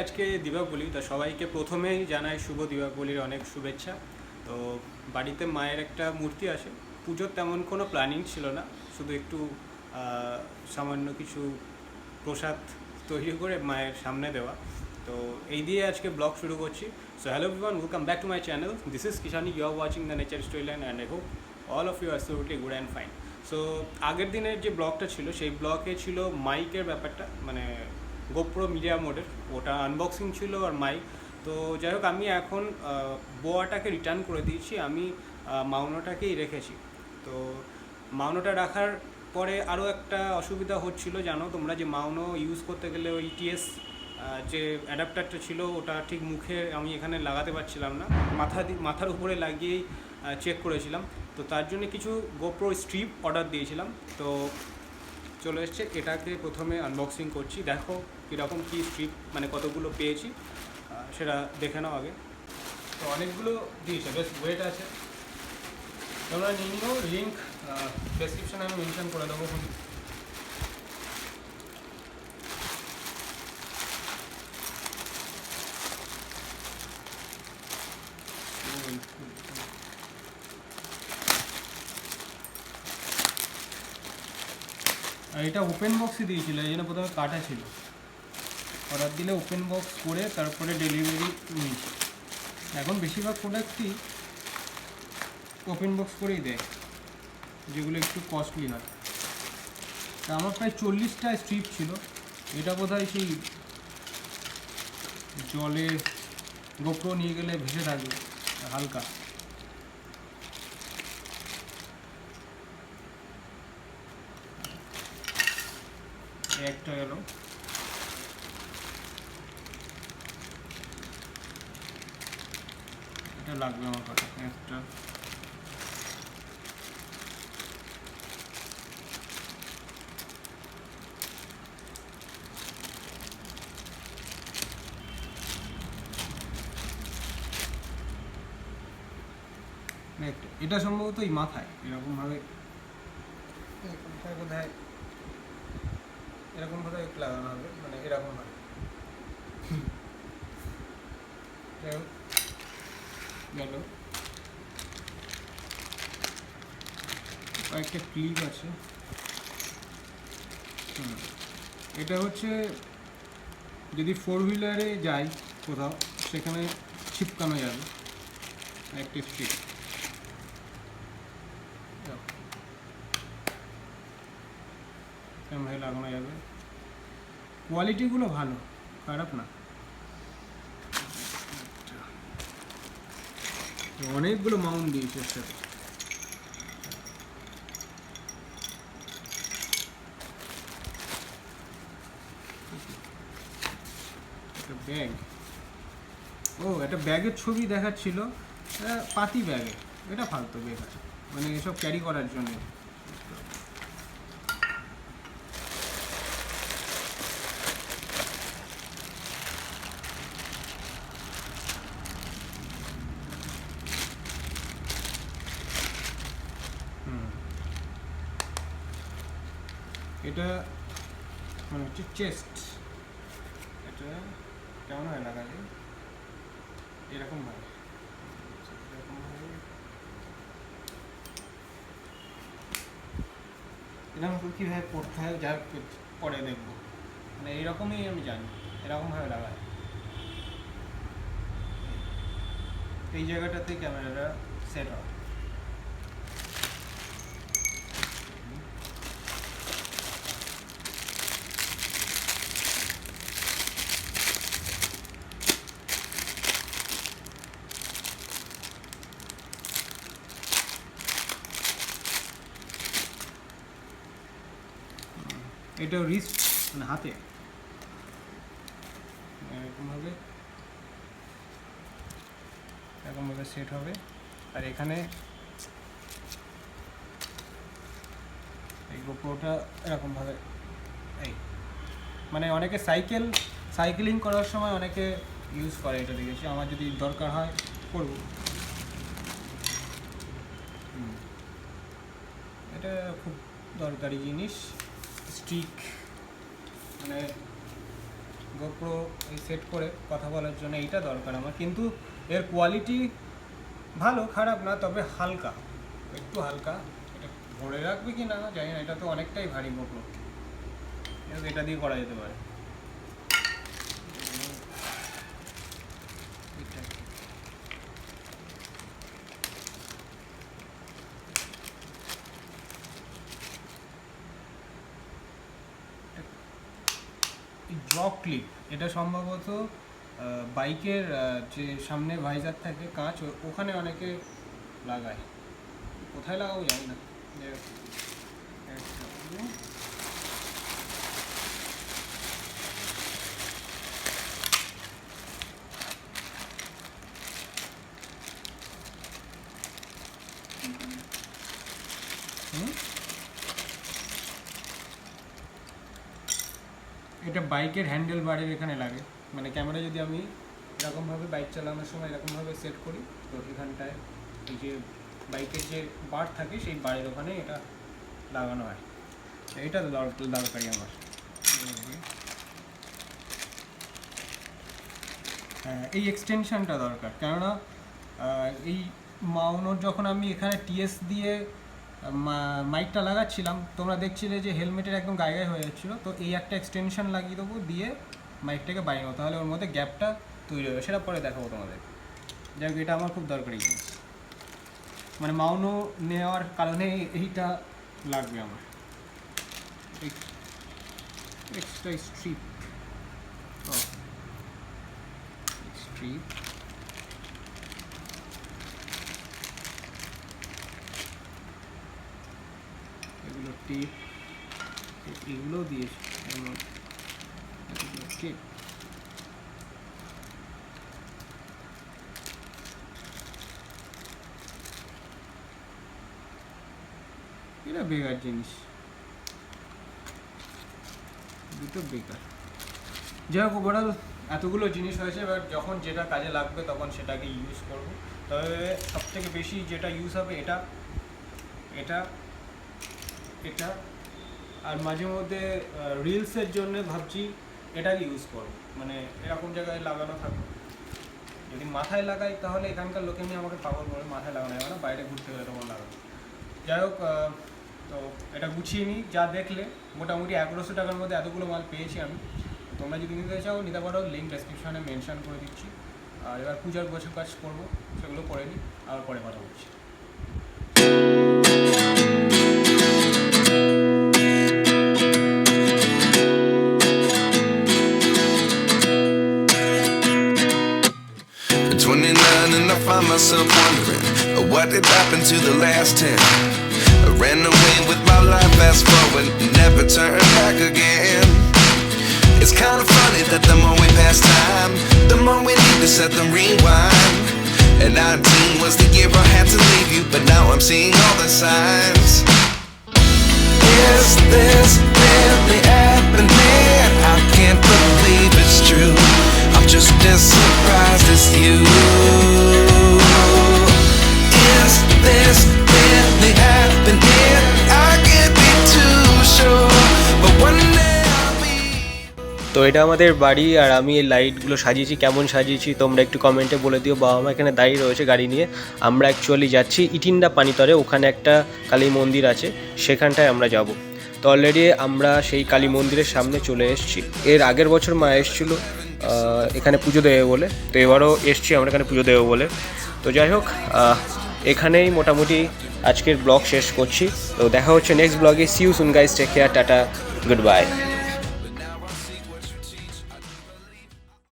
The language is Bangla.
আজকে দীপাবলি, তো সবাইকে প্রথমেই জানাই শুভ দীপাবলির অনেক শুভেচ্ছা। তো বাড়িতে মায়ের একটা মূর্তি আছে, পুজোর তেমন কোনো প্ল্যানিং ছিল না, শুধু একটু সামান্য কিছু প্রসাদ তৈরি করে মায়ের সামনে দেওয়া। তো এই দিয়ে আজকে ব্লগ শুরু করছি। So hello everyone, welcome back to my channel. This is Kishani, you are watching the nature storyline and I hope all of you are absolutely good and fine. So আগের দিনের যে ব্লগটা ছিল সেই ব্লগে ছিল মাইকের ব্যাপারটা, মানে গোপ্রো মিডিয়া মোডের, ওটা আনবক্সিং ছিল আর মাইক। তো যাই হোক, আমি এখন বোয়াটাকে রিটার্ন করে দিয়েছি, আমি মাউনোটাকেই রেখেছি। তো মাউনোটা রাখার পরে আরও একটা অসুবিধা হচ্ছিল, জানো তোমরা, যে মাউনো ইউজ করতে গেলে ওই টিএস যে অ্যাডাপ্টারটা ছিল ওটা ঠিক মুখে আমি এখানে লাগাতে পারছিলাম না, মাথার উপরে লাগিয়েই চেক করেছিলাম। তো তার জন্য কিছু গোপ্রো স্ট্রিপ অর্ডার দিয়েছিলাম, তো চলে এসছে। এটাকে প্রথমে আনবক্সিং করছি, দেখো কীরকম কী স্ট্রিপ, মানে কতগুলো পেয়েছি সেটা দেখে নাও আগে। তো অনেকগুলো দিয়েছে, বেশ ওয়েট আছে, তোমরা নিয়ে নিও। লিঙ্ক ডেসক্রিপশানে আমি মেনশন করে দেবো। আর এটা ওপেন বক্সই দিয়েছিল, এই জন্য প্রথমে কাটা ছিল। অর্ডার দিলে ওপেন বক্স করে তারপরে ডেলিভারি নিয়েছি। এখন বেশিরভাগ প্রোডাক্টই ওপেন বক্স করেই দেয়, যেগুলো একটু কস্টলি হয়। তা আমার প্রায় 40টা স্ট্রিপ ছিল। এটা বোধহয় সেই জলে গোপ্রো নিয়ে গেলে ভেসে থাকবে হালকা। একটা গেল, এটা লাগবে আমার কাছে একটা। এটা সম্ভবত এই মাথায় এরকমভাবে বোধহয় এরকম বোধহয় লাগানো হবে, মানে এরকমভাবে। গেল, কয়েকটা ক্লিপ আছে। এটা হচ্ছে যদি 4 হুইলারে যাই কোথাও, সেখানে ছিপকানো যাবে একটা স্ট্রিপ। ক্যামেরায় লাগানো যাবে, কোয়ালিটিগুলো ভালো, খারাপ না। অনেকগুলো মাউন্ট দিয়েছে এর সাথে। একটা ব্যাগ, ও একটা ব্যাগের ছবি দেখাচ্ছিল, পাতি ব্যাগে। এটা ফালতু ব্যাগ আছে, মানে এসব ক্যারি করার জন্য। এটা মানে হচ্ছে চেস্ট। এটা কেমন হয় লাগালে, এরকমভাবে এরকম কীভাবে পড়তে হয় যা পরে দেখবো, মানে এইরকমই আমি জানি, এরকমভাবে লাগায়। এই জায়গাটাতে ক্যামেরাটা সেট হয়। এটা রিস্ট, মানে হাতে এরকমভাবে সেট হবে। আর এখানে এই গোপ্রোটা এরকমভাবে, এই মানে অনেকে সাইকেলিং করার সময় অনেকে ইউজ করে, এটা দেখেছি। আমার যদি দরকার হয় করব। এটা খুব দরকারি জিনিস। স্টিক, মানে গোপ্রো এই সেট করে কথা বলার জন্য এইটা দরকার আমার, কিন্তু এর কোয়ালিটি ভালো, খারাপ না, তবে হালকা, একটু হালকা। এটা ধরে রাখবে কি না জানি না, এটা তো অনেকটাই ভারী গোপ্রো, এটা দিয়ে করা যেতে পারে। জ্য ক্লিপ, এটা সম্ভবত বাইকের যে সামনে ভাইজার থাকে কাঁচ, ওখানে অনেকে লাগায়, কোথায় লাগাবো জানি না। এটা বাইকের হ্যান্ডেল বারের এখানে লাগে, মানে ক্যামেরা যদি আমি এরকমভাবে বাইক চালানোর সময় এরকমভাবে সেট করি, তো এখানটায় এই যে বাইকের যে বার থাকে সেই বারের ওখানে এটা লাগানো হয়। এইটা দরকারি আমার। হ্যাঁ, এই এক্সটেনশানটা দরকার, কেননা এই মাউনোর যখন আমি এখানে টিএস দিয়ে মাইকটা লাগাচ্ছিলাম, তোমরা দেখছিলে যে হেলমেটের একদম গায়ে গায়ে হয়ে যাচ্ছিলো, তো এই একটা এক্সটেনশান লাগিয়ে দেবো, দিয়ে মাইকটাকে বানিয়ে নেবো, তাহলে ওর মধ্যে গ্যাপটা তৈরি হবে, সেটা পরে দেখাবো তোমাদের। যাই হোক, এটা আমার খুব দরকারি জিনিস, মানে মাউনো নেওয়ার কারণে এইটা লাগবে আমার। এক্সট্রা স্ট্রিপ এগুলো টিপ, এগুলোও দিয়েছে টিপ। এটা বেকার জিনিস, দুটো বেকার। যাই হোক, ওভারঅল এতগুলো জিনিস হয়েছে, এবার যখন যেটা কাজে লাগবে তখন সেটাকে ইউজ করব। তবে সবথেকে বেশি যেটা ইউজ হবে এটা এটা এটা আর মাঝে মধ্যে রিলসের জন্য ভাবছি এটাকে ইউজ করব, মানে এরকম জায়গায় লাগানো থাকবে। যদি মাথায় লাগাই তাহলে এখানকার লোকে নিয়ে আমাকে পাগল করে, মাথায় লাগানো যাবে না, বাইরে ঘুরতে গেলে তখন লাগানো। যাই হোক, তো এটা গুছিয়ে নিই। যা দেখলে মোটামুটি 1100 টাকার মধ্যে এতগুলো মাল পেয়েছি আমি। তোমরা যদি নিতে চাও নিতে পারো, লিঙ্ক ডেসক্রিপশনে মেনশন করে দিচ্ছি। আর এবার পূজার গোছ কাজ করবো, সেগুলো করে নিই, আবার পরে কথা বলছি। And I find myself wondering, what did happen to the last 10? I ran away with my life, fast forward, never turn back again. It's kind of funny that the more we pass time, the more we need to set the rewind. And 19 was the year I had to leave you, but now I'm seeing all the signs. Is this really happening? I can't believe it's true. I'm just as surprised as you. Is this really happening? I can't be too sure, but one day I'll be. তো এটা আমাদের বাড়ি, আর আমি এই লাইটগুলো সাজিয়েছি, কেমন সাজিয়েছি তোমরা একটু কমেন্টে বলে দিও। বাবা মা এখানে দাঁড়িয়ে রয়েছে গাড়ি নিয়ে। আমরা অ্যাকচুয়ালি যাচ্ছি ইটিন্ডা পানিতরে, ওখানে একটা কালী মন্দির আছে, সেখানটায় আমরা যাব। তো অলরেডি আমরা সেই কালী মন্দিরের সামনে চলে এসেছি। এর আগের বছর মা এসেছিলো এখানে পুজো দেবে বলে, তো এবারও এসছি আমরা এখানে পুজো দেবো বলে। তো যাই হোক, এখানেই মোটামুটি আজকের ব্লগ শেষ করছি। তো দেখা হচ্ছে নেক্সট ব্লগে। See you soon guys, take care, tata, good by.